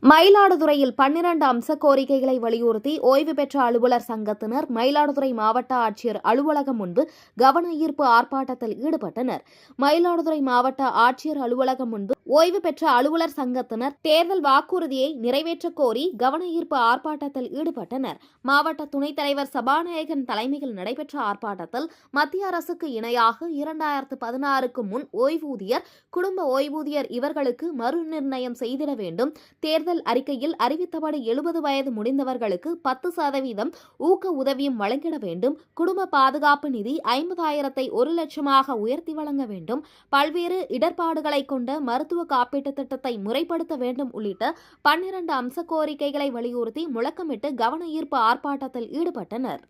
மயிலாடுதுறையில் 12 அம்ச கோரிக்கைகளை வலியுறுத்தி ஓய்வு பெற்ற அலுவலர் சங்கத்தினர் மயிலாடுதுறை மாவட்ட ஆட்சியர் அலுவலகம் முன்பு கவன ஈர்ப்பு ஆர்ப்பாட்டத்தில் ஈடுபட்டனர். மயிலாடுதுறை மாவட்ட ஆட்சியர் அலுவலகம் முன்பு ஓய்வு பெற்ற அலுவலர் சங்கத்தினர் தேர்தல் வாக்குறுதியை நிறைவேற்றக் கோரி கவன ஈர்ப்பு ஆர்ப்பாட்டத்தில் ஈடுபட்டனர். மாவட்ட துணைத் தலைவர் சபாநாயகன் தலைமையில் நடைபெற்ற ஆர்ப்பாட்டத்தில் மத்திய அரசுக்கு இணையாக 2016க்கு முன் ஓய்வூதியர், குடும்ப ஓய்வூதியர் இவர்களுக்கு மறுநிர்ணயம் செய்திட வேண்டும். தேர்தல் அறிக்கையில் அறிவித்தபடி 70 வயது முடிந்தவர்களுக்கு 10% ஊக்க உதவியும் வழங்கிட வேண்டும். குடும்ப பாதுகாப்பு நிதி 50,000ஐ 1 லட்சமாக உயர்த்தி வழங்க வேண்டும். பல்வேறு இடர்பாடுகளை கொண்ட மருத்துவ காப்பீட்டு திட்டத்தை முறைப்படுத்த வேண்டும் உள்ளிட்ட 12 அம்ச கோரிக்கைகளை வலியுறுத்தி முழக்கமிட்டு கவன ஈர்ப்பு ஆர்ப்பாட்டத்தில் ஈடுபட்டனர்.